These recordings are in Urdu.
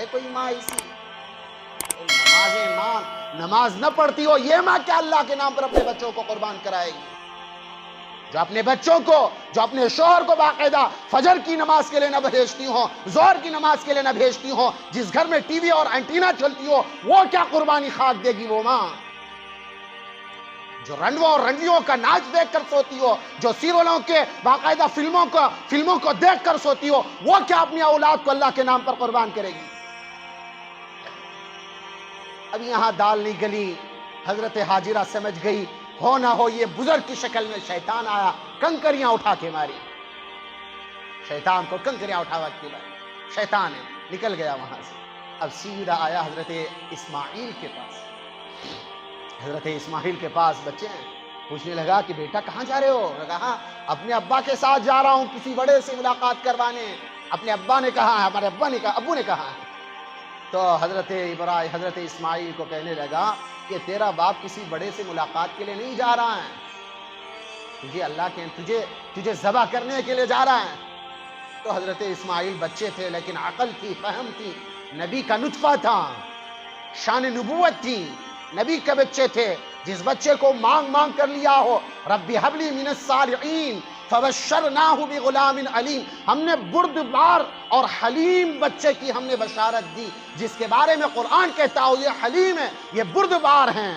ہے کوئی ماں ایسی نماز نہ پڑھتی ہو، یہ ماں کیا اللہ کے نام پر اپنے بچوں کو قربان کرائے گی؟ جو اپنے بچوں کو، جو اپنے شوہر کو باقاعدہ فجر کی نماز کے لیے نہ بھیجتی ہو، ظہر کی نماز کے لیے نہ بھیجتی ہو، جس گھر میں ٹی وی اور اینٹینا چلتی ہو، وہ کیا قربانی خاک دے گی وہ ماں؟ جو رنڈوں اور رنڈیوں کا ناچ دیکھ کر سوتی ہو، جو سیریلوں کے باقاعدہ فلموں کو دیکھ کر سوتی ہو، وہ کیا اپنی اولاد کو اللہ کے نام پر قربان کرے گی؟ اب یہاں دال نہیں گلی، حضرت حاجرہ سمجھ گئی ہو نہ ہو یہ بزرگ کی شکل میں شیطان آیا، کنکریاں اٹھا کے ماری، شیطان کو کنکریاں اٹھا کے ماری، شیطان ہے نکل گیا وہاں سے۔ اب سیدھا آیا حضرت اسماعیل کے پاس، حضرت اسماعیل کے پاس بچے ہیں، پوچھنے لگا کہ بیٹا کہاں جا رہے ہو؟ کہا اپنے ابا کے ساتھ جا رہا ہوں کسی بڑے سے ملاقات کروانے۔ اپنے ابا نے کہا ہے، ہمارے ابو نے کہا ہے۔ تو حضرت اسماعیل کو کہنے لگا کہ تیرا باپ کسی بڑے سے ملاقات کے لیے نہیں جا رہا ہے، تجھے ذبح کرنے کے لیے جا رہا ہے۔ تو حضرت اسماعیل بچے تھے لیکن عقل تھی، فہم تھی، نبی کا نطفہ تھا، شان نبوت تھی، نبی کے بچے تھے، جس بچے کو مانگ کر لیا ہو رب ہب لی من الصالحین فبشرناہ بغلام علیم، ہم نے بردبار اور حلیم بچے کی ہم نے بشارت دی، جس کے بارے میں قرآن کہتا ہو یہ حلیم ہے، یہ بردبار ہیں۔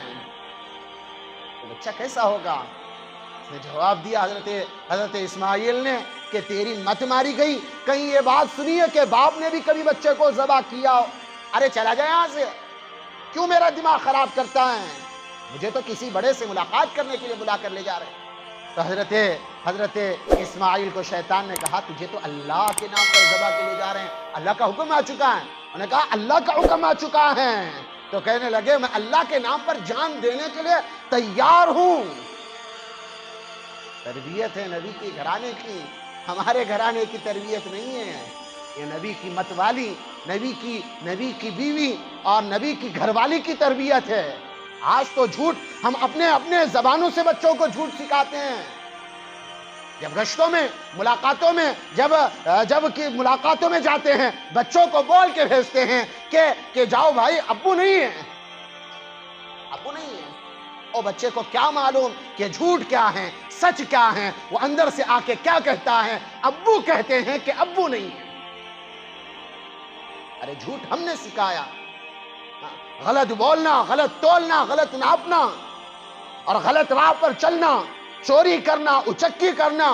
تو بچہ کیسا ہوگا؟ اس نے جواب دیا حضرت اسماعیل نے کہ تیری مت ماری گئی، کہیں یہ بات سنی ہے کہ باپ نے بھی کبھی بچے کو ذبح کیا ہو؟ ارے چلا جائے یہاں سے، کیوں میرا دماغ خراب کرتا ہے؟ مجھے تو کسی بڑے سے ملاقات کرنے کے لیے بلا کر لے جا رہے ہیں۔ تو حضرت اسماعیل کو شیطان نے کہا تجھے تو اللہ کے نام پر ذبح کے لیے جا رہے ہیں، اللہ کا حکم آ چکا ہے۔ انہوں نے کہا اللہ کا حکم آ چکا ہے، تو کہنے لگے میں اللہ کے نام پر جان دینے کے لیے تیار ہوں۔ تربیت ہے نبی کی گھرانے کی، ہمارے گھرانے کی تربیت نہیں ہے، یہ نبی کی مت والی، نبی کی بیوی اور نبی کی گھر والی کی تربیت ہے۔ آج تو جھوٹ ہم اپنے زبانوں سے بچوں کو جھوٹ سکھاتے ہیں۔ جب گشتوں میں ملاقاتوں میں جب کہ ملاقاتوں میں جاتے ہیں بچوں کو بول کے بھیجتے ہیں کہ جاؤ بھائی ابو نہیں ہے، ابو نہیں ہے۔ اور بچے کو کیا معلوم کہ جھوٹ کیا ہے، سچ کیا ہے، وہ اندر سے آ کے کیا کہتا ہے؟ ابو کہتے ہیں کہ ابو نہیں ہے۔ ارے جھوٹ ہم نے سکھایا، غلط بولنا، غلط تولنا، غلط ناپنا اور غلط راہ پر چلنا، چوری کرنا، اچکی کرنا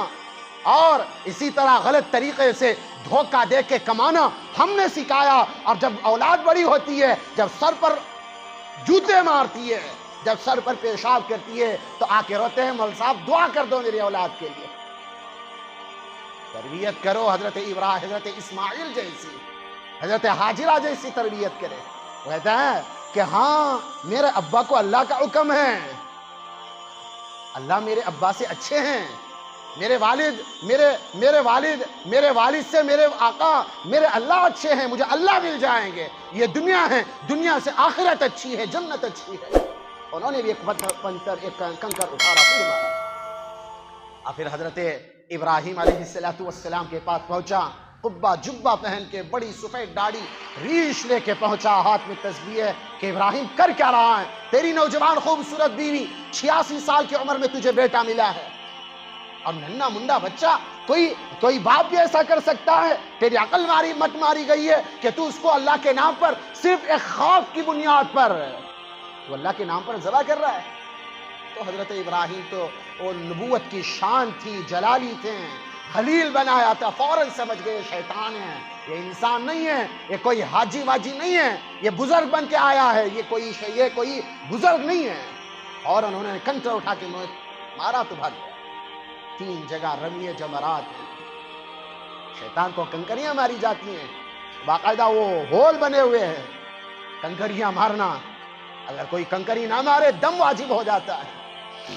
اور اسی طرح غلط طریقے سے دھوکہ دے کے کمانا ہم نے سکھایا۔ اور جب اولاد بڑی ہوتی ہے، جب سر پر جوتے مارتی ہے، جب سر پر پیشاب کرتی ہے تو آ کے روتے ہیں مول صاحب دعا کر دو میری اولاد کے لیے۔ تربیت کرو حضرت اسماعیل جیسی، حضرت حاجرہ جیسی تربیت کرے۔ وہ کہتا ہے کہ ہاں میرے ابا کو اللہ کا حکم ہے، اللہ میرے ابا سے اچھے ہیں، میرے والد سے میرے آقا میرے اللہ اچھے ہیں، مجھے اللہ مل جائیں گے، یہ دنیا ہے، دنیا سے آخرت اچھی ہے، جنت اچھی ہے۔ انہوں نے بھی ایک کنکر اٹھارا پھر مارا، اور پھر حضرت ابراہیم علیہ السلام کے پاس پہنچا، قبہ جبہ پہن کے، بڑی سفید داڑھی ریش لے کے پہنچا، ہاتھ میں تسبیح ہے کہ ابراہیم کر کیا رہا ہے؟ تیری نوجوان خوبصورت بیوی 86 سال کی عمر میں تجھے بیٹا ملا ہے، اور ننھا منڈا بچہ، کوئی باپ بھی ایسا کر سکتا ہے؟ تیری عقل مت ماری گئی ہے کہ تو اس کو اللہ کے نام پر صرف ایک خوف کی بنیاد پر وہ اللہ کے نام پر ذبح کر رہا ہے؟ تو حضرت ابراہیم تو وہ نبوت کی شان تھی، جلالی تھے، خلیل بنایا تھا، فوراً سمجھ گئے شیطان ہے، یہ انسان نہیں ہے، یہ کوئی حاجی واجی نہیں ہے، یہ بزرگ بن کے آیا ہے، یہ کوئی بزرگ نہیں ہے۔ اور انہوں نے کنکر اٹھا کے مارا تو بھاگ گیا۔ 3 جگہ رمیے جمرات ہیں، شیطان کو کنکریاں ماری جاتی ہیں، باقاعدہ وہ ہول بنے ہوئے ہیں، کنکریاں مارنا، اگر کوئی کنکری نہ مارے دم واجب ہو جاتا ہے۔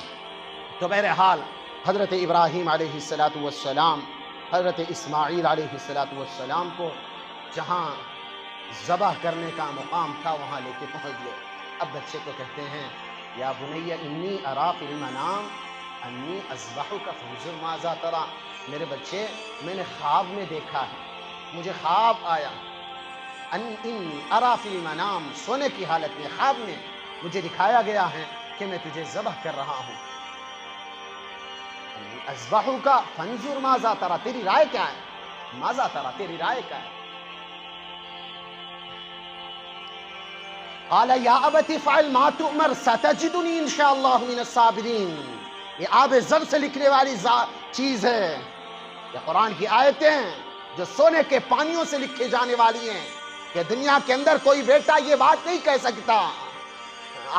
تو بہرحال حضرت ابراہیم علیہ السلام حضرت اسماعیل علیہ السلام کو جہاں ذبح کرنے کا مقام تھا وہاں لے کے پہنچ گئے۔ اب بچے کو کہتے ہیں یا بنی انی ارا فی المنام انی اذبحک فانظر ماذا تری، میرے بچے میں نے خواب میں دیکھا ہے، مجھے خواب آیا انی ارا فی المنام، سونے کی حالت میں خواب میں مجھے دکھایا گیا ہے کہ میں تجھے ذبح کر رہا ہوں. اذبحک فانظر ماذا تری، تیری رائے کیا ہے؟ ماذا تری، تیری رائے کیا ہے؟ قال یا ابت افعل ما تؤمر ستجدنی انشاء اللہ من الصابرین. یہ آب زر سے لکھنے والی چیز ہے. یہ قرآن کی آیتیں ہیں جو سونے کے پانیوں سے لکھے جانے والی ہیں کہ دنیا کے اندر کوئی بیٹا یہ بات نہیں کہہ سکتا.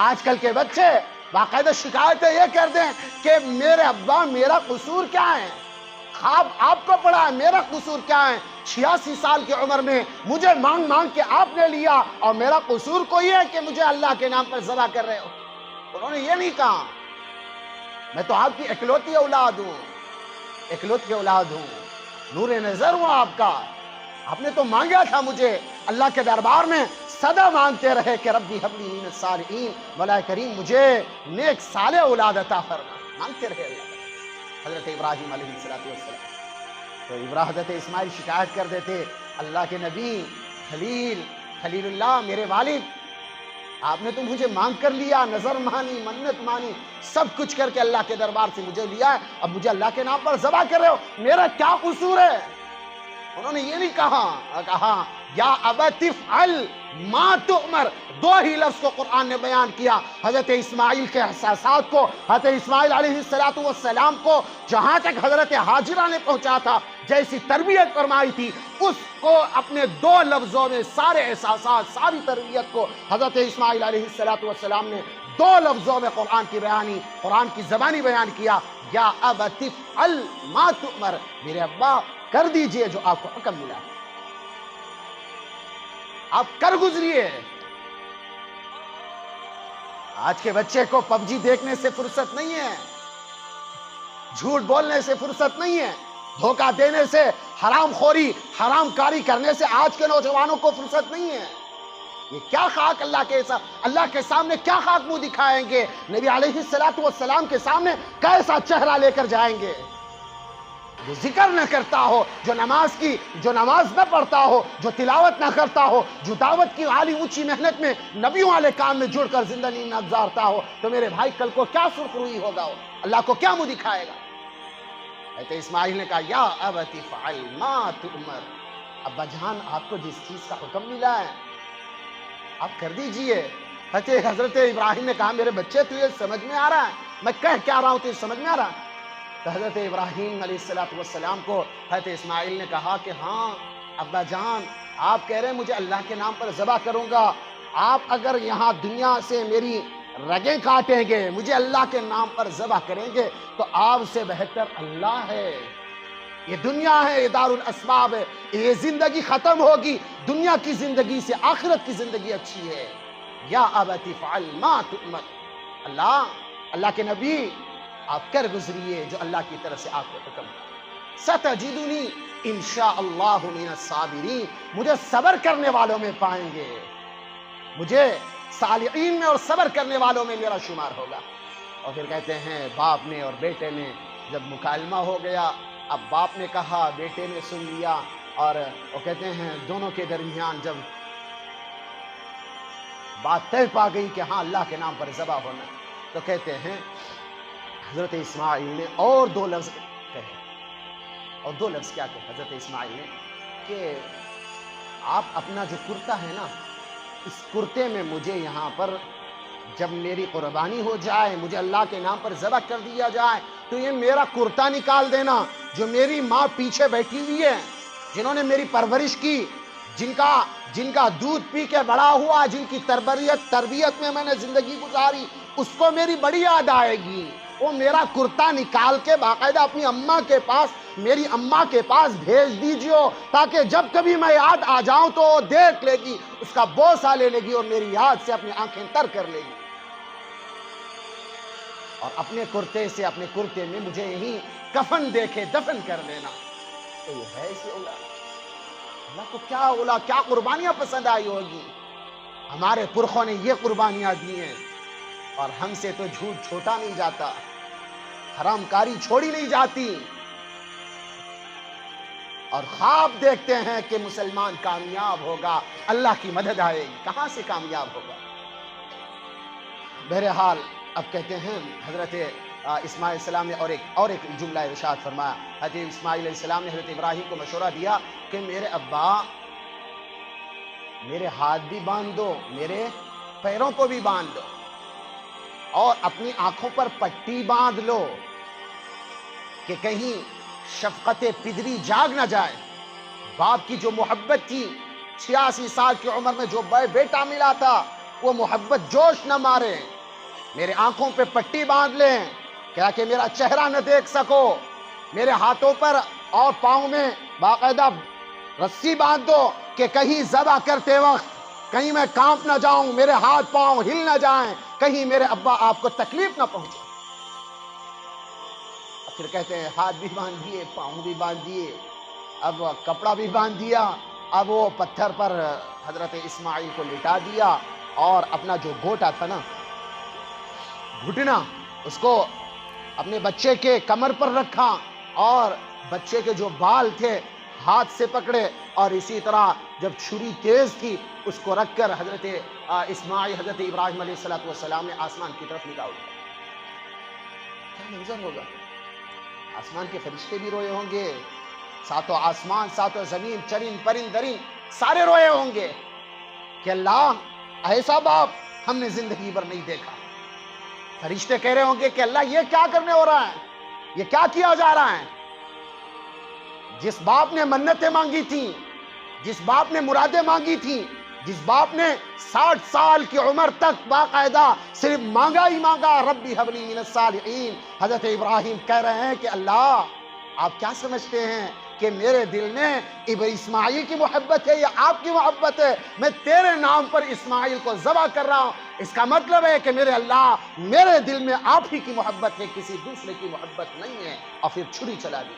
آج کل کے بچے باقاعدہ شکایتیں یہ کر دیں کہ میرے ابا میرا قصور کیا ہے؟ خواب آپ کو پڑا ہے، میرا قصور کیا ہے؟ 86 سال کی عمر میں مجھے مانگ مانگ کے آپ نے لیا اور میرا قصور کوئی ہے کہ مجھے اللہ کے نام پر ذبح کر رہے ہو؟ انہوں نے یہ نہیں کہا. میں تو آپ کی اکلوتی اولاد ہوں، اکلوتی اولاد ہوں، نور نظر ہوں آپ کا. آپ نے تو مانگا تھا مجھے، اللہ کے دربار میں صدا مانگتے رہے کہ ربی حب لی من الصالحین، مولا کریم مجھے نیک صالح اولاد عطا فرما. مانگتے رہے اللہ. حضرت ابراہیم علیہ السلام تو حضرت اسماعیل شکایت کر دیتے، اللہ کے نبی خلیل اللہ میرے والد، آپ نے تو مجھے مانگ کر لیا، نظر مانی، منت مانی، سب کچھ کر کے اللہ کے دربار سے مجھے لیا ہے، اب مجھے اللہ کے نام پر ذبح کر رہے ہو، میرا کیا قصور ہے؟ انہوں نے یہ نہیں کہا یا ابت افعل ما تؤمر. دو ہی لفظ کو قرآن نے بیان کیا. حضرت اسماعیل کے احساسات کو، حضرت اسماعیل علیہ السلام کو جہاں تک حضرت ہاجرہ نے پہنچا تھا، جیسی تربیت فرمائی تھی، اس کو اپنے دو لفظوں میں سارے احساسات، ساری تربیت کو حضرت اسماعیل علیہ السلام نے دو لفظوں میں قرآن کی بیانی، قرآن کی زبانی بیان کیا. یا ابت افعل ما تؤمر، میرے ابا کر دیجئے جو آپ کو حکم ملا، آپ کر گزریے. آج کے بچے کو پب جی دیکھنے سے فرصت نہیں ہے، جھوٹ بولنے سے فرصت نہیں ہے، دھوکہ دینے سے، حرام خوری، حرام کاری کرنے سے آج کے نوجوانوں کو فرصت نہیں ہے. یہ کیا خاک اللہ کے سامنے کیا خاک منہ دکھائیں گے؟ نبی علیہ السلام کے سامنے کیسا چہرہ لے کر جائیں گے؟ جو ذکر نہ کرتا ہو، جو نماز نہ پڑھتا ہو، جو تلاوت نہ کرتا ہو، جو دعوت کی عالی اونچی محنت میں نبیوں والے کام میں جڑ کر زندگی نہ گزارتا ہو، تو میرے بھائی کل کو کیا سرخروئی ہوگا؟ اللہ کو کیا منہ دکھائے گا؟ حضرت اسماعیل نے کہا یا ابت افعل ما تؤمر، ابا جان آپ کو جس چیز کا حکم ملا ہے آپ کر دیجئے. حضرت ابراہیم نے کہا میرے بچے تجھے سمجھ میں آ رہا ہے میں کہہ کیا رہا ہوں، تجھے سمجھ میں آ رہا ہے؟ تو حضرت ابراہیم علیہ السلام کو حضرت اسماعیل نے کہا کہ ہاں ابا جان، آپ کہہ رہے ہیں مجھے اللہ کے نام پر ذبح کروں گا، آپ اگر یہاں دنیا سے میری رگیں کاٹیں گے، مجھے اللہ کے نام پر ذبح کریں گے، تو آپ سے بہتر اللہ ہے. یہ دنیا ہے، یہ دار الاسباب ہے، یہ زندگی ختم ہوگی، دنیا کی زندگی سے آخرت کی زندگی اچھی ہے. یا ابت افعل ما تؤمر، اللہ کے نبی آپ کر گزریے جو اللہ کی طرف سے آپ کو حکم ہے. ستجدنی انشاءاللہ من الصابرین، مجھے صبر کرنے والوں میں پائیں گے، مجھے صالحین میں اور صبر کرنے والوں میں میرا شمار ہوگا. اور پھر کہتے ہیں باپ نے اور بیٹے نے جب مکالمہ ہو گیا، اب باپ نے کہا، بیٹے نے سن لیا، اور وہ کہتے ہیں دونوں کے درمیان جب بات طے پا گئی کہ ہاں اللہ کے نام پر ذبح ہونا، تو کہتے ہیں حضرت اسماعیل نے اور دو لفظ کہے. اور دو لفظ کیا کہے حضرت اسماعیل نے کہ آپ اپنا جو کرتا ہے نا، اس کرتے میں مجھے یہاں پر جب میری قربانی ہو جائے، مجھے اللہ کے نام پر ذبح کر دیا جائے، تو یہ میرا کرتا نکال دینا. جو میری ماں پیچھے بیٹھی ہوئی ہے، جنہوں نے میری پرورش کی، جن کا دودھ پی کے بڑا ہوا، جن کی تربیت میں نے زندگی گزاری، اس کو میری بڑی یاد آئے گی. وہ میرا کرتا نکال کے باقاعدہ اپنی اماں کے پاس، میری اماں کے پاس بھیج دیجیے، تاکہ جب کبھی میں یاد آ جاؤں تو وہ دیکھ لے گی، اس کا بوسہ لے لے گی اور میری یاد سے اپنی آنکھیں تر کر لے گی. اور اپنے کرتے سے، اپنے کرتے میں مجھے یہی کفن دے کے دفن کر دینا. تو یہ ہے اسی اولاد. اللہ کو کیا قربانیاں پسند آئی ہوگی. ہمارے پرخوں نے یہ قربانیاں دی ہیں، اور ہم سے تو جھوٹ چھوٹا نہیں جاتا، حرام کاری چھوڑی نہیں جاتی. اور خواب دیکھتے ہیں کہ مسلمان کامیاب ہوگا، اللہ کی مدد آئے گی، کہاں سے کامیاب ہوگا؟ بہرحال اب کہتے ہیں حضرت اسماعیل علیہ السلام نے اور ایک جملہ ارشاد فرمایا. حضرت اسماعیل علیہ السلام نے حضرت ابراہیم کو مشورہ دیا کہ میرے ابا، میرے ہاتھ بھی باندھ دو، میرے پیروں کو بھی باندھ دو، اور اپنی آنکھوں پر پٹی باندھ لو کہ کہیں شفقت پدری جاگ نہ جائے. باپ کی جو محبت تھی، 86 سال کی عمر میں جو بیٹا ملا تھا، وہ محبت جوش نہ مارے. میرے آنکھوں پہ پٹی باندھ لیں کیا کہ میرا چہرہ نہ دیکھ سکو. میرے ہاتھوں پر اور پاؤں میں باقاعدہ رسی باندھ دو کہ کہیں ذبح کرتے وقت کہیں میں کانپ نہ جاؤں، میرے ہاتھ پاؤں ہل نہ جائیں، کہیں میرے ابا آپ کو تکلیف نہ پہنچے. پھر کہتے ہیں ہاتھ بھی باندھ دیے، پاؤں بھی باندھ دیے، اب کپڑا بھی باندھ دیا. اب وہ پتھر پر حضرت اسماعیل کو لٹا دیا اور اپنا جو گھوٹا تھا نا، گھٹنا، اس کو اپنے بچے کے کمر پر رکھا اور بچے کے جو بال تھے ہاتھ سے پکڑے، اور اسی طرح جب چھری تیز تھی اس کو رکھ کر حضرت اسماعیل، حضرت ابراہیم علیہ السلام نے آسمان کی طرف نگاہ اٹھائی. کیا منظر ہوگا؟ آسمان کے فرشتے بھی روئے ہوں گے، ساتوں آسمان، ساتوں زمین، چرند پرند درند سارے روئے ہوں گے کہ اللہ، ایسا باپ ہم نے زندگی بھر نہیں دیکھا. فرشتے کہہ رہے ہوں گے کہ اللہ یہ کیا کرنے ہو رہا ہے، یہ کیا کیا جا رہا ہے. جس باپ نے منتیں مانگی تھیں، جس باپ نے مرادیں مانگی تھیں، جس باپ نے 60 سال کی عمر تک باقاعدہ صرف مانگا ہی مانگا، ربی حب لی من الصالحین، حضرت ابراہیم کہہ رہے ہیں کہ اللہ، آپ کیا سمجھتے ہیں کہ میرے دل میں اسماعیل کی محبت ہے یا آپ کی محبت ہے؟ میں تیرے نام پر اسماعیل کو ذبح کر رہا ہوں، اس کا مطلب ہے کہ میرے اللہ، میرے دل میں آپ ہی کی محبت ہے، کسی دوسرے کی محبت نہیں ہے. اور پھر چھری چلا دی.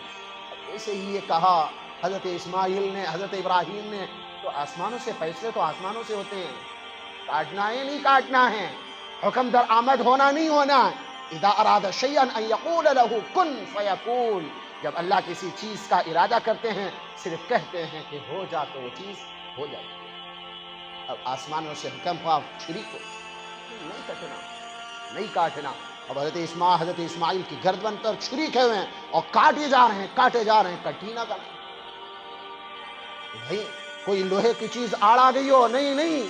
ایسے ہی یہ کہا حضرت اسماعیل نے، حضرت ابراہیم نے، تو آسمانوں سے فیصلے تو آسمانوں سے ہوتے ہیں، کاٹنا ہے نہیں کاٹنا ہے، حکم در آمد ہونا نہیں ہونا. اذا اراد شیئا ان یقول له کن فیکون، جب اللہ کسی چیز کا ارادہ کرتے ہیں صرف کہتے ہیں کہ ہو جا تو وہ چیز ہو جاتی ہے. اب آسمانوں سے حکم ہوا چھری کو نہیں کٹنا، نہیں کاٹنا. اب حضرت اسماعیل کی گردن پر چھری کھے ہوئے ہیں اور کاٹے جا رہے ہیں، کاٹے جا رہے ہیں، کٹی نہ کریں. بھائی کوئی لوہے کی چیز آڑ آ گئی ہو، نہیں نہیں،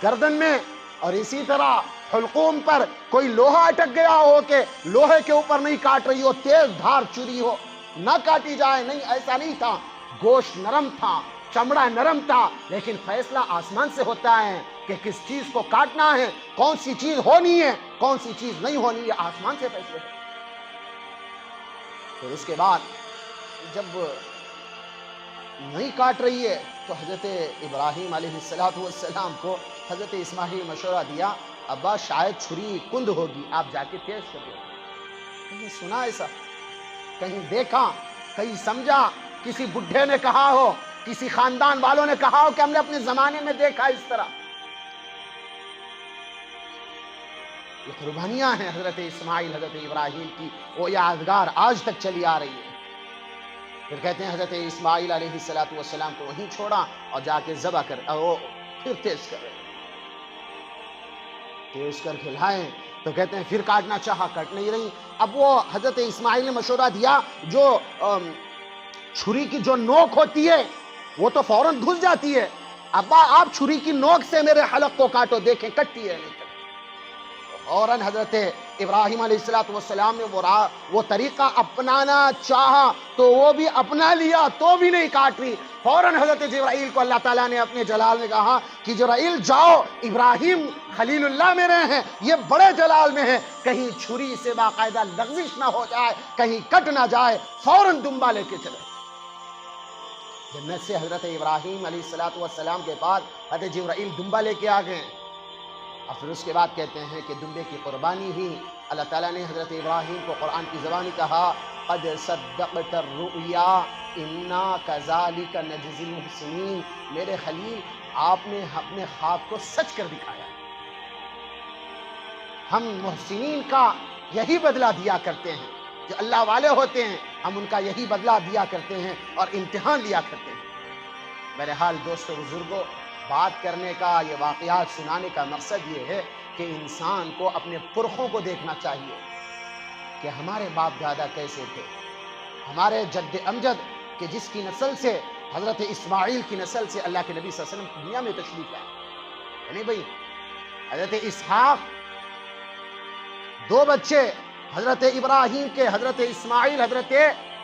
گردن میں، اور اسی طرح حلقوم پر کوئی لوہا اٹک گیا ہو کہ لوہے کے اوپر نہیں کاٹ رہی ہو، تیز دھار چھری ہو، نہ کاٹی جائے. نہیں، ایسا نہیں تھا. گوشت نرم تھا، چمڑا نرم تھا، لیکن فیصلہ آسمان سے ہوتا ہے کہ کس چیز کو کاٹنا ہے، کون سی چیز ہونی ہے، کون سی چیز نہیں ہونی ہے، آسمان سے فیصلے ہے. پھر اس کے بعد جب نہیں کاٹ رہی ہے تو حضرت ابراہیم علیہ السلام کو حضرت اسماعیل مشورہ دیا، ابا شاید چھری کند ہوگی، آپ جا کے تیز کر دو. کہیں سنا ایسا، کہیں دیکھا، کہیں سمجھا، کسی بڈھے نے کہا ہو، کسی خاندان والوں نے کہا ہو کہ ہم نے اپنے زمانے میں دیکھا اس طرح؟ یہ قربانیاں ہیں حضرت اسماعیل، حضرت ابراہیم کی، وہ یادگار آج تک چلی آ رہی ہے. پھر کہتے ہیں حضرت اسماعیل علیہ السلام کو وہیں چھوڑا اور جا کے ذبح کر، وہ پھر تیز کر رہے، تیز کر کھلائیں. تو کہتے ہیں پھر کاٹنا چاہا، کٹ نہیں رہی. اب وہ حضرت اسماعیل نے مشورہ دیا، جو چھری کی جو نوک ہوتی ہے وہ تو فوراً گھس جاتی ہے، ابا آپ چھری کی نوک سے میرے حلق کو کاٹو، دیکھیں کٹتی ہے نہیں کٹتی. فوراً حضرت ابراہیم علیہ السلام نے وہ طریقہ اپنانا چاہا تو وہ بھی اپنا لیا تو بھی نہیں کاٹ رہی. فوراً حضرت جبرائیل کو اللہ تعالیٰ نے اپنے جلال میں کہا کہ جبرائیل جاؤ، ابراہیم خلیل اللہ میرے ہیں، یہ بڑے جلال میں ہیں، کہیں چھری سے باقاعدہ لغزش نہ ہو جائے، کہیں کٹ نہ جائے. فوراً دمبا لے کے چلے. جنت سے حضرت ابراہیم علیہ السلام کے بعد حضرت جبرائیل دمبا لے کے آ گئے. اور پھر اس کے بعد کہتے ہیں کہ دمبے کی قربانی ہی اللہ تعالیٰ نے حضرت ابراہیم کو قرآن کی زبانی کہا، قد صدقت الرؤیا انا کذالک نجزی المحسنین. میرے خلیل، آپ نے اپنے خواب کو سچ کر دکھایا. ہم محسنین کا یہی بدلہ دیا کرتے ہیں، جو اللہ والے ہوتے ہیں ہم ان کا یہی بدلہ دیا کرتے ہیں اور امتحان لیا کرتے ہیں۔ بہرحال دوستو بزرگوں، بات کرنے کا، یہ واقعات سنانے کا مقصد یہ ہے کہ انسان کو اپنے پرخوں کو دیکھنا چاہیے کہ ہمارے باپ دادا کیسے تھے، ہمارے جد امجد کہ جس کی نسل سے، حضرت اسماعیل کی نسل سے اللہ کے نبی صلی اللہ علیہ وسلم دنیا میں تشریف لائے، یعنی بھئی حضرت اسحاق، دو بچے حضرت ابراہیم کے، حضرت اسماعیل، حضرت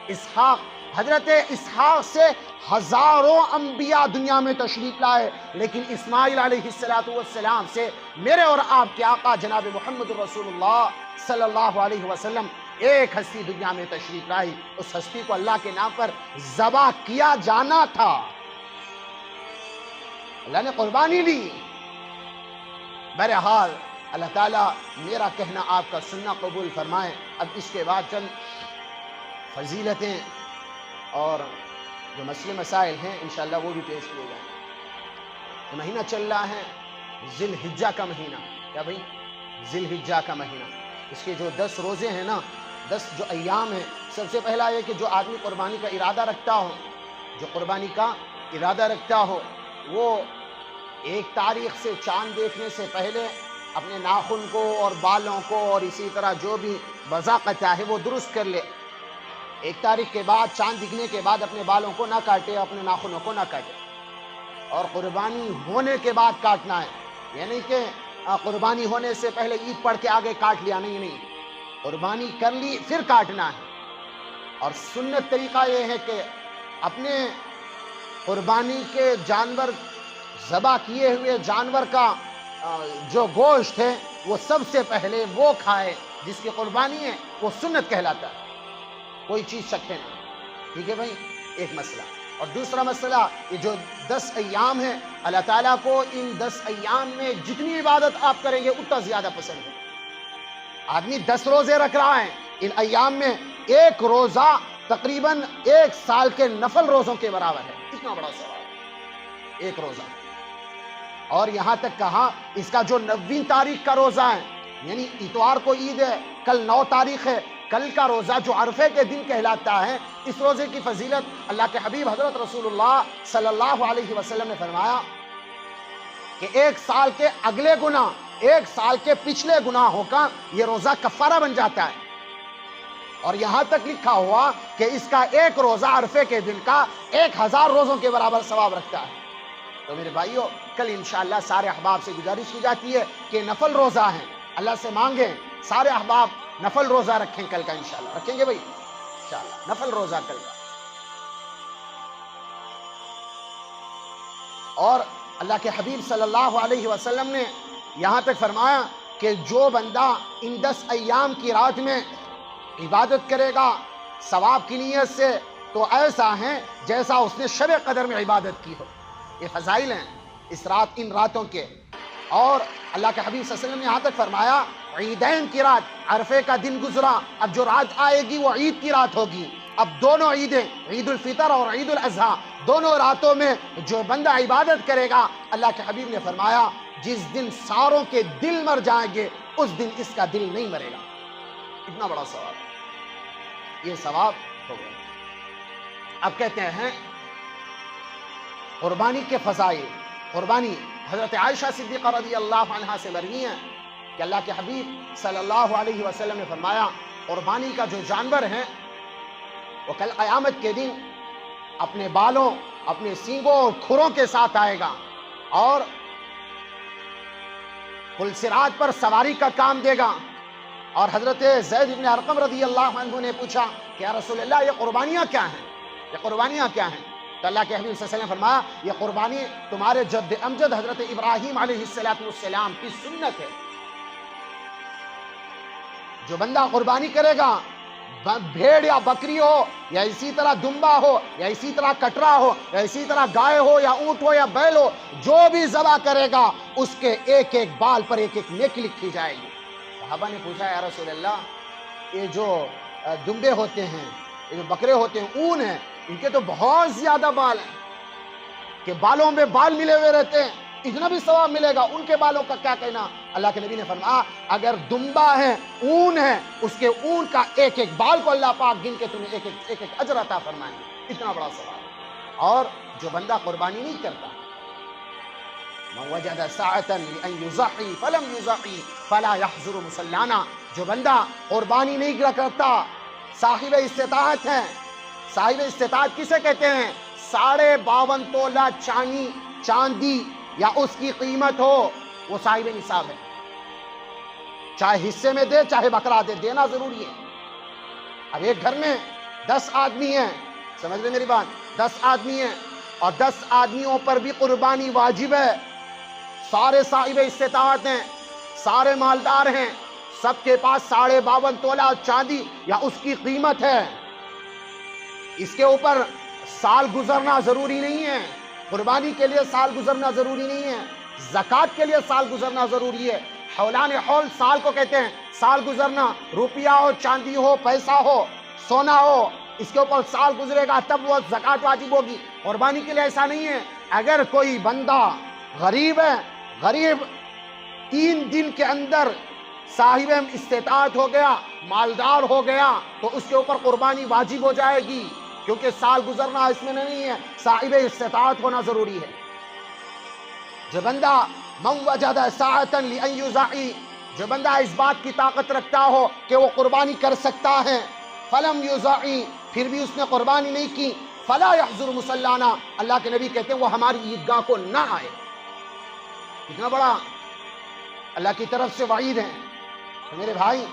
اسحاق۔ حضرت اسحاق سے ہزاروں انبیاء دنیا میں تشریف لائے، لیکن اسماعیل علیہ السلام سے میرے اور آپ کے آقا جناب محمد رسول اللہ صلی اللہ علیہ وسلم ایک ہستی دنیا میں تشریف لائی، اس ہستی کو اللہ کے نام پر ذبح کیا جانا تھا، اللہ نے قربانی لی۔ بہرحال اللہ تعالیٰ میرا کہنا آپ کا سننا قبول فرمائے۔ اب اس کے بعد چند فضیلتیں اور جو مسئلے مسائل ہیں انشاءاللہ وہ بھی پیش کیے جائیں۔ یہ مہینہ چل رہا ہے ذی الحجہ کا مہینہ، کیا بھئی؟ ذی الحجہ کا مہینہ، اس کے جو 10 روزے ہیں نا، 10 جو ایام ہیں، سب سے پہلا یہ کہ جو آدمی قربانی کا ارادہ رکھتا ہو، جو قربانی کا ارادہ رکھتا ہو، وہ 1 تاریخ سے چاند دیکھنے سے پہلے اپنے ناخن کو اور بالوں کو اور اسی طرح جو بھی بذاقت ہے وہ درست کر لے۔ 1 تاریخ کے بعد چاند دکھنے کے بعد اپنے بالوں کو نہ کاٹے، اپنے ناخنوں کو نہ کاٹے، اور قربانی ہونے کے بعد کاٹنا ہے، یعنی کہ قربانی ہونے سے پہلے عید پڑھ کے آگے کاٹ لیا، نہیں، قربانی کر لی پھر کاٹنا ہے۔ اور سنت طریقہ یہ ہے کہ اپنے قربانی کے جانور، ذبح کیے ہوئے جانور کا جو گوشت ہے وہ سب سے پہلے وہ کھائے جس کی قربانی ہے، وہ سنت کہلاتا ہے، کوئی چیز چکھے نہ، ٹھیک ہے بھائی؟ ایک مسئلہ۔ اور دوسرا مسئلہ، یہ جو 10 ایام ہیں، اللہ تعالیٰ کو ان 10 ایام میں جتنی عبادت آپ کریں گے اتنا زیادہ پسند ہے۔ آدمی 10 روزے رکھ رہا ہے، ان ایام میں ایک روزہ تقریباً 1 سال کے نفل روزوں کے برابر ہے، اتنا بڑا ثواب ایک روزہ۔ اور یہاں تک کہا اس کا جو 90 تاریخ کا روزہ ہے، یعنی اتوار کو عید ہے، کل 9 تاریخ ہے، کل کا روزہ جو عرفے کے دن کہلاتا ہے، اس روزے کی فضیلت اللہ کے حبیب حضرت رسول اللہ صلی اللہ علیہ وسلم نے فرمایا کہ 1 سال کے اگلے گناہ، 1 سال کے پچھلے گناہوں کا یہ روزہ کفارہ بن جاتا ہے۔ اور یہاں تک لکھا ہوا کہ اس کا ایک روزہ عرفے کے دن کا 1000 روزوں کے برابر ثواب رکھتا ہے۔ تو میرے بھائیو، کل انشاءاللہ سارے احباب سے گزارش کی جاتی ہے کہ نفل روزہ ہیں، اللہ سے مانگیں سارے احباب نفل روزہ رکھیں، کل کا انشاءاللہ رکھیں گے بھائی، انشاءاللہ نفل روزہ کل کا۔ اور اللہ کے حبیب صلی اللہ علیہ وسلم نے یہاں تک فرمایا کہ جو بندہ ان 10 ایام کی رات میں عبادت کرے گا ثواب کی نیت سے، تو ایسا ہے جیسا اس نے شب قدر میں عبادت کی ہو۔ یہ فضائل ہیں اس رات، ان راتوں کے۔ اور اللہ کے حبیب صلی اللہ علیہ وسلم نے یہاں تک فرمایا عیدین کی رات، عرفے کا دن گزرا، اب جو رات آئے گی وہ عید کی رات ہوگی۔ اب دونوں عیدیں، عید الفطر اور عید الاضحیٰ، دونوں راتوں میں جو بندہ عبادت کرے گا، اللہ کے حبیب نے فرمایا جس دن ساروں کے دل مر جائیں گے اس دن اس کا دل نہیں مرے گا۔ اتنا بڑا ثواب، یہ ثواب ہو گیا۔ اب کہتے ہیں قربانی کے فضائل۔ قربانی حضرت عائشہ صدیقہ رضی اللہ عنہا سے مروی ہے کہ اللہ کے حبیب صلی اللہ علیہ وسلم نے فرمایا قربانی کا جو جانور ہے وہ کل قیامت کے دن اپنے بالوں، اپنے سینگوں اور کھروں کے ساتھ آئے گا، اور پل صراط پر سواری کا کام دے گا۔ اور حضرت زید بن ارقم رضی اللہ عنہ نے پوچھا کہ یا رسول اللہ یہ قربانیاں کیا ہیں، یہ قربانیاں کیا ہیں؟ تو اللہ کے حبیب صلی اللہ علیہ وسلم نے فرمایا یہ قربانی تمہارے جد امجد حضرت ابراہیم علیہ السلام کی سنت ہے۔ جو بندہ قربانی کرے گا، بھیڑ یا بکری ہو یا اسی طرح دمبا ہو یا اسی طرح کٹرا ہو یا اسی طرح گائے ہو یا اونٹ ہو یا بیل ہو، جو بھی ذبح کرے گا اس کے ایک ایک بال پر ایک ایک نیکی لکھی جائے گی۔ صحابہ نے پوچھا یا رسول اللہ یہ جو دمبے ہوتے ہیں، یہ جو بکرے ہوتے ہیں، اون ہیں، ان کے تو بہت زیادہ بال ہیں کہ بالوں میں بال ملے ہوئے رہتے ہیں، اتنا بھی ثواب ملے گا، ان کے بالوں کا کیا کہنا؟ اللہ کے نبی نے فرمایا اگر دمبا ہے، اون ہے، اس کے اون کا ایک ایک بال کو اللہ پاک گن کے تمہیں ایک ایک اجر عطا فرمائیں گے۔ اتنا بڑا سوال ہے۔ اور جو بندہ قربانی نہیں کرتا، من وجد ساعة لأن يضحي فلم يضحي فلا يحضر مصلانا، جو بندہ قربانی نہیں کرتا، صاحب استطاعت ہے۔ صاحب استطاعت کسے کہتے ہیں؟ 52.5 تولہ چاندی یا اس کی قیمت ہو، وہ صاحب نصاب ہے۔ چاہے حصے میں دے چاہے بکرا دے، دینا ضروری ہے۔ اب ایک گھر میں 10 آدمی ہیں، سمجھ لیں میری بات، 10 آدمی ہیں اور 10 آدمیوں پر بھی قربانی واجب ہے۔ سارے صاحب استطاعت ہیں، سارے مالدار ہیں، سب کے پاس 52.5 تولہ چاندی یا اس کی قیمت ہے۔ اس کے اوپر سال گزرنا ضروری نہیں ہے، قربانی کے لیے سال گزرنا ضروری نہیں ہے، زکوٰۃ کے لیے سال گزرنا ضروری ہے۔ حولان حول سال کو کہتے ہیں، سال گزرنا، روپیہ ہو، چاندی ہو، پیسہ ہو، سونا ہو، اس کے اوپر سال گزرے گا تب وہ زکوٰۃ واجب ہوگی۔ قربانی کے لیے ایسا نہیں ہے۔ اگر کوئی بندہ غریب ہے، غریب 3 دن کے اندر صاحب استطاعت ہو گیا، مالدار ہو گیا، تو اس کے اوپر قربانی واجب ہو جائے گی، کیونکہ سال گزرنا اس میں نہیں ہے، صاحب استطاعت ہونا ضروری ہے۔ جو بندہ من وجد ساعة لأن يضحي، جو بندہ اس بات کی طاقت رکھتا ہو کہ وہ قربانی کر سکتا ہے، فلم يضحي، پھر بھی اس نے قربانی نہیں کی، فلا يحضر مصلانا، اللہ کے نبی کہتے ہیں وہ ہماری عیدگاہ کو نہ آئے۔ اتنا بڑا اللہ کی طرف سے وعید ہے۔ تو میرے بھائی،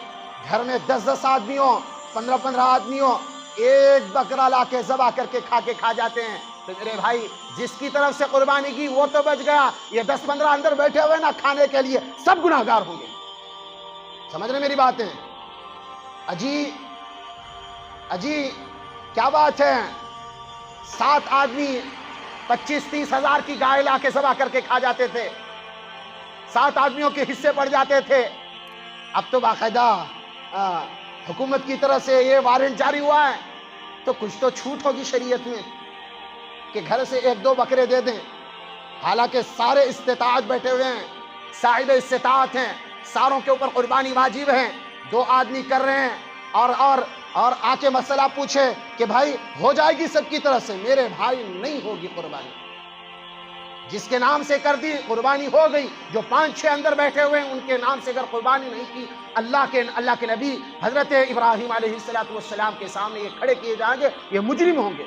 گھر میں 10 آدمی ہوں، 15 آدمی ہوں، ایک بکرا لا کے ذبح کر کے کھا جاتے ہیں، تو میرے بھائی جس کی طرف سے قربانی کی وہ تو بچ گیا، یہ 10-15 اندر بیٹھے ہوئے نا کھانے کے لیے، سب گناہگار ہوں گے۔ سمجھ رہے میری باتیں؟ اجی کیا بات ہے، 7 آدمی 25-30 ہزار کی گائے لا کے ذبح کر کے کھا جاتے تھے، 7 آدمیوں کے حصے پڑ جاتے تھے۔ اب تو باقاعدہ حکومت کی طرف سے یہ وارنٹ جاری ہوا ہے، تو کچھ تو چھوٹ ہوگی شریعت میں کہ گھر سے 1-2 بکرے دے دیں، حالانکہ سارے استطاعت بیٹھے ہوئے ہیں، صاحب استطاعت ہیں، ساروں کے اوپر قربانی واجب ہے۔ 2 آدمی کر رہے ہیں اور آ کے مسئلہ پوچھے کہ بھائی ہو جائے گی سب کی طرف سے، میرے بھائی نہیں ہوگی قربانی۔ جس کے نام سے کر دی قربانی ہو گئی، جو 5-6 اندر بیٹھے ہوئے ہیں ان کے نام سے اگر قربانی نہیں کی، اللہ کے نبی حضرت ابراہیم علیہ السلام کے سامنے یہ کھڑے کیے جائیں گے، یہ مجرم ہوں گے۔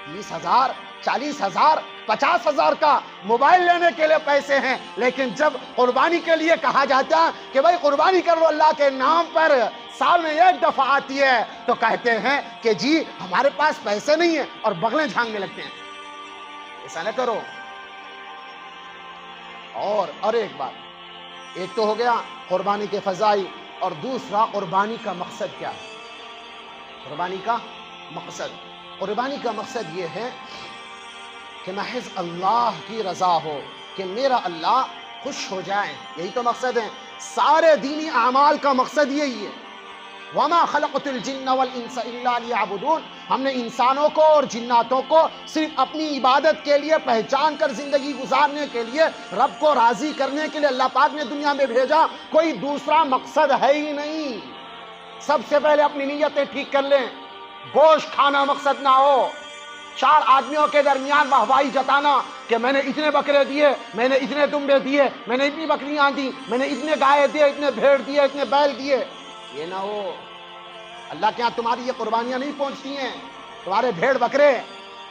30,000 40,000 50,000 کا موبائل لینے کے لیے پیسے ہیں، لیکن جب قربانی کے لیے کہا جاتا ہے کہ بھائی قربانی کر لو اللہ کے نام پر، سال میں 1 دفعہ آتی ہے، تو کہتے ہیں کہ جی ہمارے پاس پیسے نہیں ہیں، اور بغلیں جھانکنے لگتے ہیں۔ ایسا نہ کرو۔ اور ایک بات، ایک تو ہو گیا قربانی کے فضائل، اور دوسرا قربانی کا مقصد کیا ہے؟ قربانی کا مقصد یہ ہے کہ محض اللہ کی رضا ہو، کہ میرا اللہ خوش ہو جائے، یہی تو مقصد ہے۔ سارے دینی اعمال کا مقصد یہی ہے۔ وَمَا خَلَقْتُ الْجِنَّ وَالْإِنسَ إِلَّا لِيَعْبُدُونَ، ہم نے انسانوں کو اور جناتوں کو صرف اپنی عبادت کے لیے، پہچان کر زندگی گزارنے کے لیے، رب کو راضی کرنے کے لیے اللہ پاک نے دنیا میں بھیجا، کوئی دوسرا مقصد ہے ہی نہیں۔ سب سے پہلے اپنی نیتیں ٹھیک کر لیں، گوشت کھانا مقصد نہ ہو، 4 آدمیوں کے درمیان واہوائی جتانا کہ میں نے اتنے بکرے دیے، میں نے اتنے دمبے دیے، میں نے اتنی بکریاں دی، میں نے اتنے گائے دیے، اتنے بھیڑ دیے، اتنے بیل دیے، یہ نہ ہو۔ اللہ کے ہاں تمہاری یہ قربانیاں نہیں پہنچتی ہیں، تمہارے بھیڑ بکرے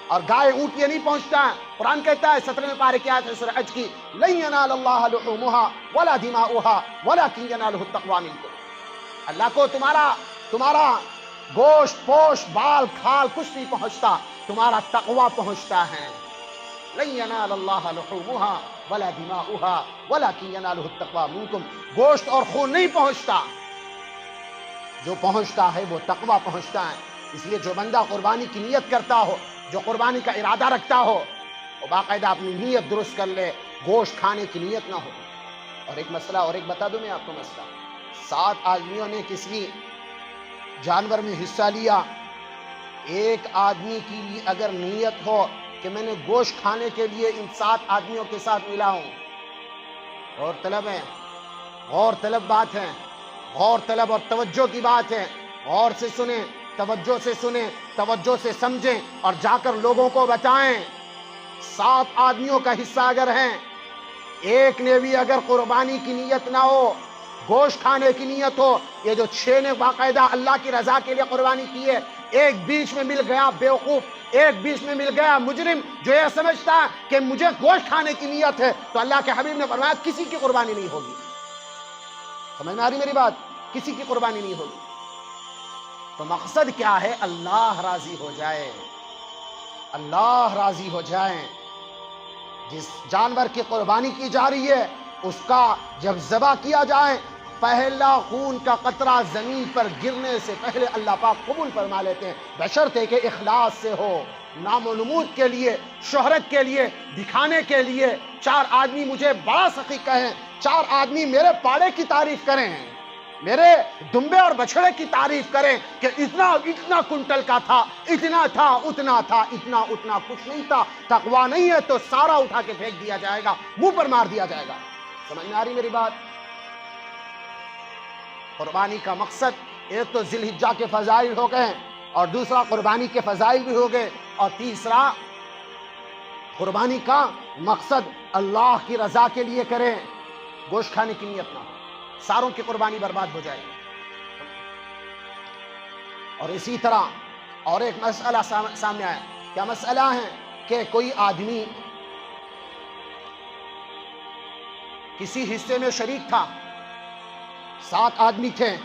اور گائے اونٹ یہ نہیں پہنچتا۔ قرآن کہتا ہے 17ویں پارے کی آیت ہے سورہ حج کی، لن ینال اللہ لحومها ولا دماؤها ولکن ینالہ التقوی منکم، اللہ کو تمہارا گوشت پوشت بال کھال کچھ نہیں پہنچتا، تمہارا تقوی پہنچتا ہے۔ لن ینال اللہ لحومها ولا دماؤها ولکن ینالہ التقوی منکم، گوشت اور خون نہیں پہنچتا، جو پہنچتا ہے وہ تقوی پہنچتا ہے۔ اس لیے جو بندہ قربانی کی نیت کرتا ہو، جو قربانی کا ارادہ رکھتا ہو، وہ باقاعدہ اپنی نیت درست کر لے، گوشت کھانے کی نیت نہ ہو۔ اور ایک مسئلہ اور ایک بتا دوں میں آپ کو مسئلہ، 7 آدمیوں نے کسی جانور میں حصہ لیا، ایک آدمی کی اگر نیت ہو کہ میں نے گوشت کھانے کے لیے ان 7 آدمیوں کے ساتھ ملا ہوں، غور طلب ہے، غور طلب بات ہے، غور طلب اور توجہ کی بات ہے. غور سے سنیں، توجہ سے سنیں، توجہ سے سمجھیں اور جا کر لوگوں کو بتائیں. 7 آدمیوں کا حصہ اگر ہیں، ایک نے بھی اگر قربانی کی نیت نہ ہو، گوشت کھانے کی نیت ہو، یہ جو 6 نے باقاعدہ اللہ کی رضا کے لیے قربانی کی ہے، ایک بیچ میں مل گیا بیوقوف، ایک بیچ میں مل گیا مجرم جو یہ سمجھتا ہے کہ مجھے گوشت کھانے کی نیت ہے، تو اللہ کے حبیب نے فرمایا کسی کی قربانی نہیں ہوگی. سمجھ میں آ رہی میری بات؟ کسی کی قربانی نہیں ہوگی. تو مقصد کیا ہے؟ اللہ راضی ہو جائے، اللہ راضی ہو جائے. جس جانور کی قربانی کی جا رہی ہے اس کا جب ذبح کیا جائے، پہلا خون کا قطرہ زمین پر گرنے سے پہلے اللہ پاک قبول فرما لیتے ہیں، بشرطے کہ اخلاص سے ہو. نام و نمود کے لیے، شہرت کے لیے، دکھانے کے لیے 4 آدمی مجھے بڑا سخی کہیں، 4 آدمی میرے پاڑے کی تعریف کریں، میرے دمبے اور بچھڑے کی تعریف کریں کہ اتنا کنٹل کا تھا، اتنا تھا، اتنا تھا، اتنا کچھ نہیں تھا. تقویٰ نہیں ہے تو سارا اٹھا کے پھینک دیا جائے گا، منہ پر مار دیا جائے گا. سمجھ میں آ رہی میری بات؟ قربانی کا مقصد ایک تو ذی الحجہ کے فضائل ہو گئے، اور دوسرا قربانی کے فضائل بھی ہو گئے، اور تیسرا قربانی کا مقصد اللہ کی رضا کے لیے کریں، گوشت کھانے کی نیت نہ ہو، ساروں کی قربانی برباد ہو جائے گی. اور اسی طرح اور ایک مسئلہ سامنے آیا. کیا مسئلہ ہے؟ کہ کوئی آدمی کسی حصے میں شریک تھا، 7 آدمی تھے،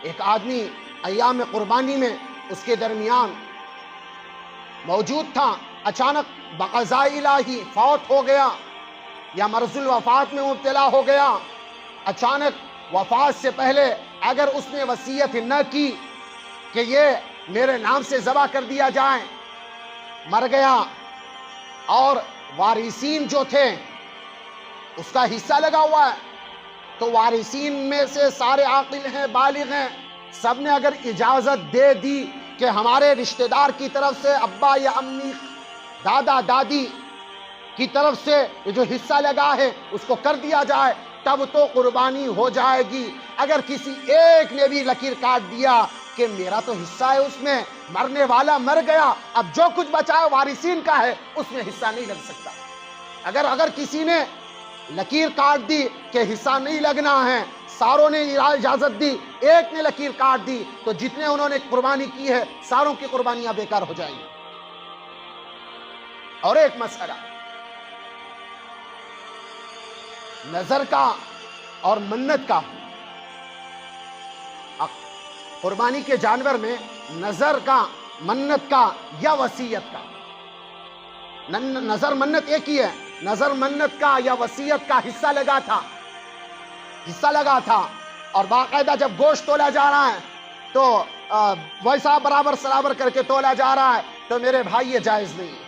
ایک آدمی ایام قربانی میں اس کے درمیان موجود تھا، اچانک بقضاء الہی فوت ہو گیا یا مرض الوفات میں مبتلا ہو گیا. اچانک وفات سے پہلے اگر اس نے وصیت نہ کی کہ یہ میرے نام سے ذبح کر دیا جائے، مر گیا، اور وارثین جو تھے اس کا حصہ لگا ہوا ہے، تو وارثین میں سے سارے عاقل ہیں، بالغ ہیں، سب نے اگر اجازت دے دی کہ ہمارے رشتہ دار کی طرف سے، ابا یا امی، دادا دادی کی طرف سے یہ جو حصہ لگا ہے اس کو کر دیا جائے، تب تو قربانی ہو جائے گی. اگر کسی ایک نے بھی لکیر کاٹ دیا کہ میرا تو حصہ ہے اس میں، مرنے والا مر گیا، اب جو کچھ بچا ہے وارثین کا ہے، اس میں حصہ نہیں لگ سکتا. اگر کسی نے لکیر کاٹ دی کہ حصہ نہیں لگنا ہے، ساروں نے اجازت دی، ایک نے لکیر کاٹ دی، تو جتنے انہوں نے قربانی کی ہے ساروں کی قربانیاں بیکار ہو جائیں گی. اور ایک مسئلہ نظر کا اور منت کا. قربانی کے جانور میں نظر کا، منت کا یا وصیت کا. نظر منت ایک ہی ہے. نظر منت کا یا وصیت کا حصہ لگا تھا، اور باقاعدہ جب گوشت تولا جا رہا ہے تو ویسا برابر سرابر کر کے تولا جا رہا ہے، تو میرے بھائی یہ جائز نہیں ہے.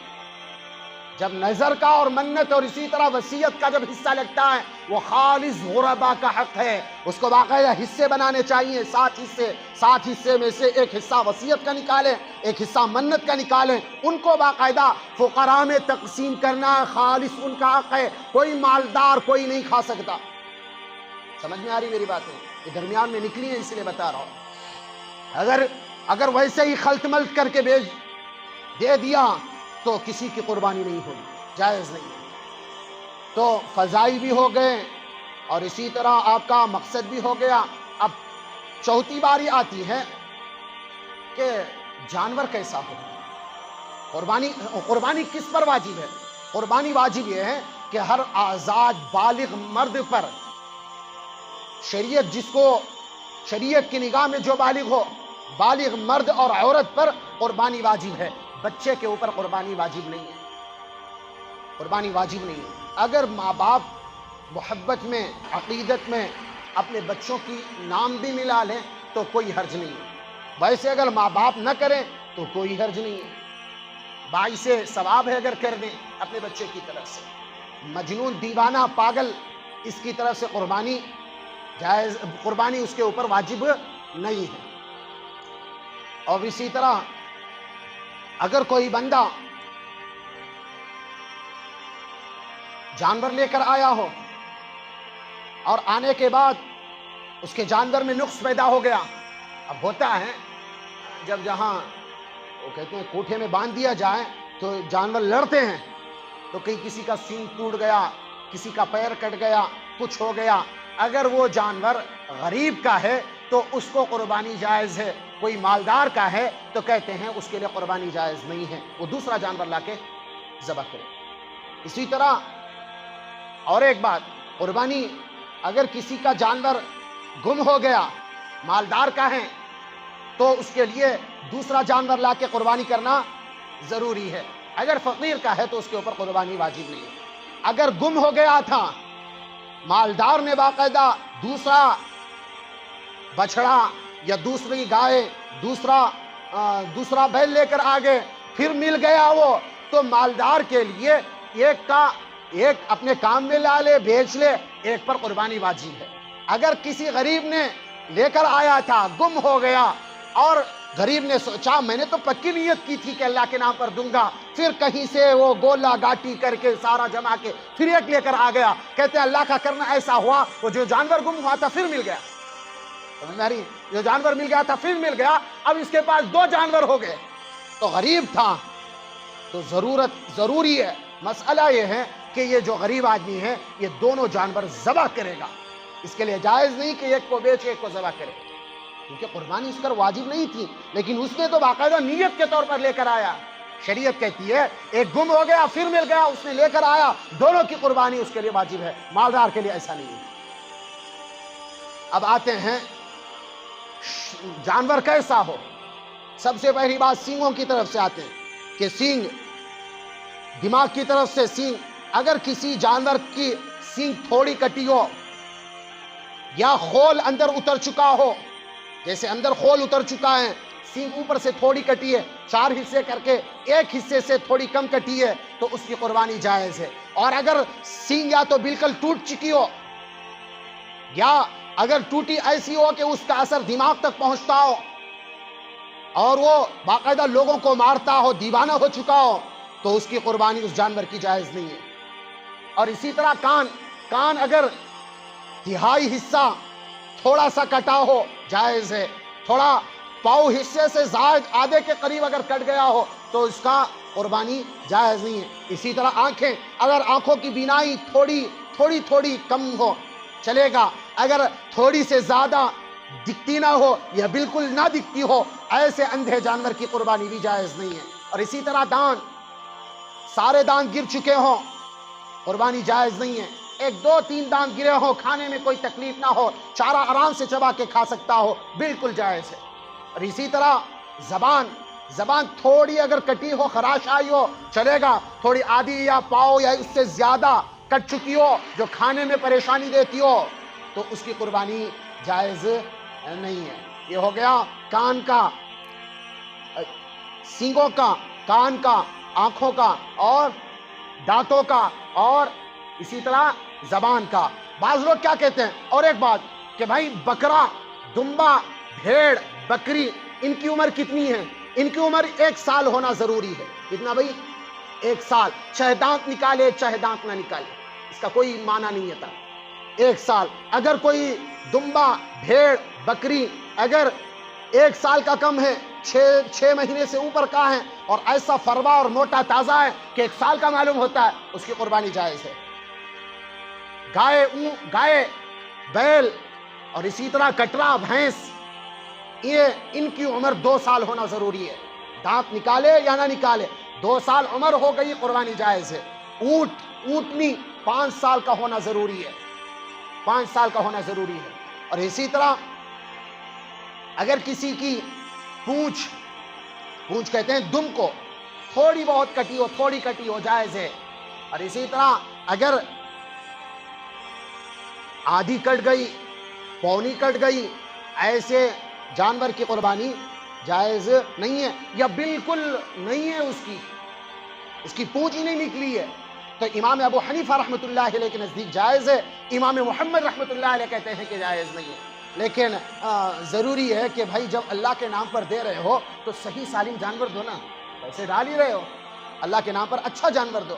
جب نظر کا اور منت اور اسی طرح وصیت کا جب حصہ لگتا ہے، وہ خالص غربا کا حق ہے. اس کو باقاعدہ حصے بنانے چاہیے، 7 حصے. 7 حصے میں سے ایک حصہ وصیت کا نکالیں، ایک حصہ منت کا نکالیں. ان کو باقاعدہ فقراء میں تقسیم کرنا خالص ان کا حق ہے. کوئی مالدار کوئی نہیں کھا سکتا. سمجھ میں آ رہی میری بات ہے؟ یہ درمیان میں نکلی ہے اس لیے بتا رہا ہوں. اگر ویسے ہی خلط ملط کر کے دے دیا تو کسی کی قربانی نہیں ہوگی، جائز نہیں. تو فضائی بھی ہو گئے اور اسی طرح آپ کا مقصد بھی ہو گیا. اب چوتھی باری آتی ہے کہ جانور کیسا ہو. قربانی کس پر واجب ہے؟ قربانی واجب یہ ہے کہ ہر آزاد بالغ مرد پر، شریعت کی نگاہ میں جو بالغ ہو، بالغ مرد اور عورت پر قربانی واجب ہے. بچے کے اوپر قربانی واجب نہیں ہے. قربانی واجب نہیں ہے. اگر ماں باپ محبت میں، عقیدت میں اپنے بچوں کی نام بھی ملا لیں تو کوئی حرج نہیں ہے. ویسے اگر ماں باپ نہ کریں تو کوئی حرج نہیں ہے. باعث ثواب ہے اگر کر دیں اپنے بچے کی طرف سے. مجنون، دیوانہ، پاگل، اس کی طرف سے قربانی اس کے اوپر واجب نہیں ہے. اور اسی طرح اگر کوئی بندہ جانور لے کر آیا ہو اور آنے کے بعد اس کے جانور میں نقص پیدا ہو گیا. اب ہوتا ہے جب جہاں وہ کہتے ہیں کوٹھے میں باندھ دیا جائے تو جانور لڑتے ہیں، تو کہیں کسی کا سینگ ٹوٹ گیا، کسی کا پیر کٹ گیا، کچھ ہو گیا. اگر وہ جانور غریب کا ہے تو اس کو قربانی جائز ہے. کوئی مالدار کا ہے تو کہتے ہیں اس کے لیے قربانی جائز نہیں ہے، وہ دوسرا جانور لا کے ذبح کرے. اسی طرح اور ایک بات، قربانی اگر کسی کا جانور گم ہو گیا، مالدار کا ہے، تو اس کے لیے دوسرا جانور لا کے قربانی کرنا ضروری ہے. اگر فقیر کا ہے تو اس کے اوپر قربانی واجب نہیں ہے. اگر گم ہو گیا تھا، مالدار نے باقاعدہ دوسرا بچڑا یا دوسری گائے، دوسرا بیل لے کر آگے، پھر مل گیا وہ، تو مالدار کے لیے ایک اپنے کام میں لا لے، بیچ لے، ایک پر قربانی واجب ہے. اگر کسی غریب نے لے کر آیا تھا، گم ہو گیا، اور غریب نے سوچا میں نے تو پکی نیت کی تھی کہ اللہ کے نام پر دوں گا، پھر کہیں سے وہ گولا گاٹی کر کے سارا جمع کے پھر ایک لے کر آ گیا، کہتے ہیں اللہ کا کرنا ایسا ہوا وہ جو جانور گم ہوا تھا پھر مل گیا. سمجھ میں آ رہی؟ جو جانور مل گیا تھا پھر مل گیا، اب اس کے پاس 2 جانور ہو گئے. تو غریب تھا تو ضروری ہے. مسئلہ یہ ہے کہ یہ جو غریب آدمی ہے یہ دونوں جانور ذبح کرے گا. اس کے لیے جائز نہیں کہ ایک کو بیچ ایک کو ذبح کرے، کیونکہ قربانی اس پر واجب نہیں تھی، لیکن اس نے تو باقاعدہ نیت کے طور پر لے کر آیا. شریعت کہتی ہے ایک گم ہو گیا پھر مل گیا، اس نے لے کر آیا، دونوں کی قربانی اس کے لیے واجب ہے. مالدار کے لیے ایسا نہیں ہے. اب آتے ہیں جانور کیسا ہو. سب سے پہلی بات سینگوں کی طرف سے آتے ہیں کہ سینگ، دماغ کی طرف سے سینگ. اگر کسی جانور کی سینگ تھوڑی کٹی ہو یا خول اندر اتر چکا ہو، جیسے اندر خول اتر چکا ہے، سینگ اوپر سے تھوڑی کٹی ہے، 4 حصے کر کے ایک حصے سے تھوڑی کم کٹی ہے، تو اس کی قربانی جائز ہے. اور اگر سینگ یا تو بالکل ٹوٹ چکی ہو، یا اگر ٹوٹی ایسی ہو کہ اس کا اثر دماغ تک پہنچتا ہو اور وہ باقاعدہ لوگوں کو مارتا ہو، دیوانہ ہو چکا ہو، تو اس کی قربانی اس جانور کی جائز نہیں ہے. اور اسی طرح کان اگر تہائی حصہ تھوڑا سا کٹا ہو جائز ہے. تھوڑا پاؤ حصے سے زائد آدھے کے قریب اگر کٹ گیا ہو تو اس کا قربانی جائز نہیں ہے. اسی طرح آنکھیں، اگر آنکھوں کی بینائی تھوڑی کم ہو چلے گا، اگر تھوڑی سے زیادہ دکھتی نہ ہو یا بالکل نہ دکھتی ہو، ایسے اندھے جانور کی قربانی بھی جائز نہیں ہے. اور اسی طرح سارے دانت گر چکے ہوں، قربانی جائز نہیں ہے. 1 2 3 دانت گرے ہوں، کھانے میں کوئی تکلیف نہ ہو، چارہ آرام سے چبا کے کھا سکتا ہو، بالکل جائز ہے. اور اسی طرح زبان تھوڑی اگر کٹی ہو، خراش آئی ہو، چلے گا. تھوڑی آدھی یا پاؤ یا اس سے زیادہ کٹ چکی ہو جو کھانے میں پریشانی دیتی ہو، تو اس کی قربانی جائز نہیں ہے. یہ ہو گیا کان کا، سینگوں کا، کان کا، آنکھوں کا اور دانتوں کا، اور اسی طرح زبان کا. بعض لوگ کیا کہتے ہیں، اور ایک بات کہ بھائی بکرا، دمبا، بھیڑ، بکری، ان کی عمر کتنی ہے؟ ان کی عمر 1 سال ہونا ضروری ہے. کتنا بھائی؟ 1 سال. چاہے دانت نکالے چاہے دانت نہ نکالے، اس کا کوئی معنی نہیں ہوتا. 1 سال. اگر کوئی دمبا، بھیڑ، بکری اگر 1 سال کا کم ہے، 6 مہینے سے اوپر کا ہے، اور ایسا فروا اور موٹا تازہ ہے کہ 1 سال کا معلوم ہوتا ہے، اس کی قربانی جائز ہے. گائے، بیل اور اسی طرح کٹرا، بھینس، ان کی عمر 2 سال ہونا ضروری ہے. دانت نکالے یا نہ نکالے، 2 سال عمر ہو گئی، قربانی جائز ہے. اونٹنی 5 سال کا ہونا ضروری ہے، 5 سال کا ہونا ضروری ہے. اور اسی طرح اگر کسی کی پونچھ کہتے ہیں دم کو، تھوڑی بہت کٹی ہو جائز ہے. اور اسی طرح اگر آدھی کٹ گئی، پونی کٹ گئی، ایسے جانور کی قربانی جائز نہیں ہے. یا بالکل نہیں ہے، اس کی پونچھ ہی نہیں نکلی ہے، تو امام ابو حنیفہ رحمۃ اللہ علیہ کے نزدیک جائز ہے. امام محمد رحمۃ اللہ علیہ کہتے ہیں کہ جائز نہیں ہے. لیکن ضروری ہے کہ بھائی جب اللہ کے نام پر دے رہے ہو تو صحیح سالم جانور دو نا. پیسے ڈال ہی رہے ہو، اللہ کے نام پر اچھا جانور دو.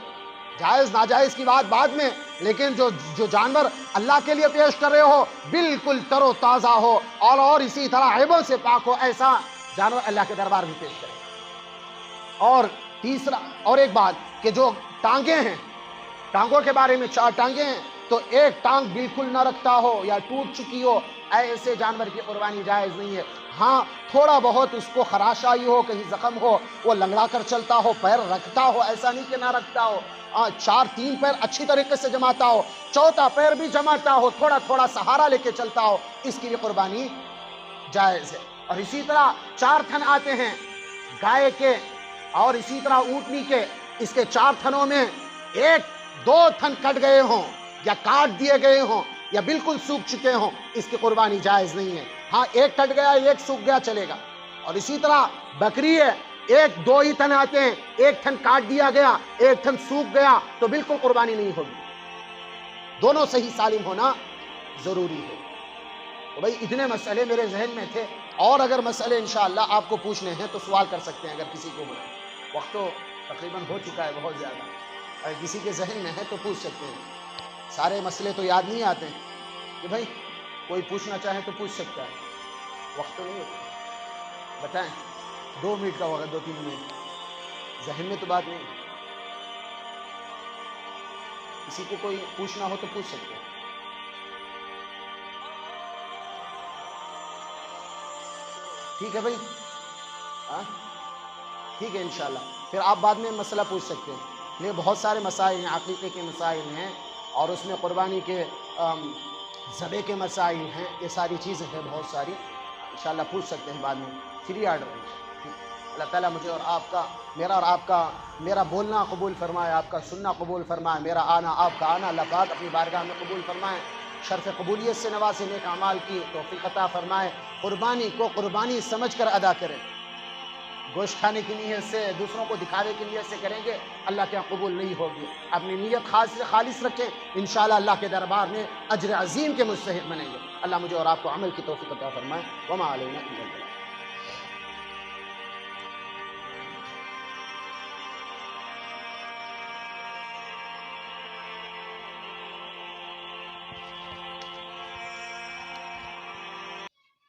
جائز ناجائز کی بات بعد میں، لیکن جو جانور اللہ کے لیے پیش کر رہے ہو بالکل تر و تازہ ہو اور اسی طرح عیبوں سے پاک ہو، ایسا جانور اللہ کے دربار میں پیش کرے۔ اور تیسرا، اور ایک بات کہ جو ٹانگیں ہیں، ٹانگوں کے بارے میں 4 ٹانگیں ہیں، تو ایک ٹانگ بالکل نہ رکھتا ہو یا ٹوٹ چکی ہو، ایسے جانور کی قربانی جائز نہیں ہے۔ ہاں تھوڑا بہت اس کو خراش آئی ہو، کہیں زخم ہو، وہ لنگڑا کر چلتا ہو، پیر رکھتا ہو، ایسا نہیں کہ نہ رکھتا ہو، 3 پیر اچھی طریقے سے جماتا ہو، 4تھا پیر بھی جماتا ہو، تھوڑا تھوڑا سہارا لے کے چلتا ہو، اس کی بھی قربانی جائز ہے۔ اور اسی طرح 4 تھن آتے ہیں گائے کے اور اسی طرح اونٹنی کے، اس کے 4 تھنوں میں 1-2 تھن کٹ گئے ہوں یا کاٹ دیے گئے ہوں یا بالکل سوکھ چکے ہوں، اس کی قربانی جائز نہیں ہے۔ ہاں 1 کٹ گیا 1 سوکھ گیا چلے گا۔ اور اسی طرح بکری ہے، 1-2 ہی تھن آتے ہیں، 1 تھن کاٹ دیا گیا 1 تھن سوکھ گیا تو بالکل قربانی نہیں ہوگی، دونوں صحیح سالم ہونا ضروری ہے۔ تو بھائی اتنے مسئلے میرے ذہن میں تھے، اور اگر مسئلے انشاءاللہ آپ کو پوچھنے ہیں تو سوال کر سکتے ہیں اگر کسی کو ہو۔ وقت تو تقریباً ہو چکا ہے بہت زیادہ، اگر کسی کے ذہن میں ہے تو پوچھ سکتے ہیں۔ سارے مسئلے تو یاد نہیں آتے کہ بھائی کوئی پوچھنا چاہے تو پوچھ سکتا ہے، وقت تو نہیں ہوتا۔ بتائیں 2 منٹ کا وقت، 2-3 منٹ، ذہن میں تو بات نہیں، کسی کو کوئی پوچھنا ہو تو پوچھ سکتے ہیں۔ ٹھیک ہے بھائی، ہاں ٹھیک ہے انشاءاللہ، پھر آپ بعد میں مسئلہ پوچھ سکتے ہیں۔ یہ بہت سارے مسائل ہیں، عقیقے کے مسائل ہیں، اور اس میں قربانی کے ذبح کے مسائل ہیں، یہ ساری چیزیں ہیں بہت ساری، انشاءاللہ پوچھ سکتے ہیں بعد میں، فری آرڈر ہے۔ اللہ تعالیٰ مجھے اور آپ کا، میرا اور آپ کا، میرا بولنا قبول فرمائے، آپ کا سننا قبول فرمائے، میرا آنا آپ کا آنا اللہ پاک اپنی بارگاہ میں قبول فرمائے، شرف قبولیت سے نوازے، نیک اعمال کی توفیق عطا فرمائے، قربانی کو قربانی سمجھ کر ادا کریں۔ گوشت کھانے کی نیت سے، دوسروں کو دکھاوے کی نیت سے کریں گے، اللہ کے یہاں قبول نہیں ہوگی۔ اپنی نیت خالص رکھیں، انشاءاللہ اللہ کے دربار میں اجر عظیم کے مستحق بنیں گے۔ اللہ مجھے اور آپ کو عمل کی توفیق عطا فرمائے۔ وما علینا الا البلاغ۔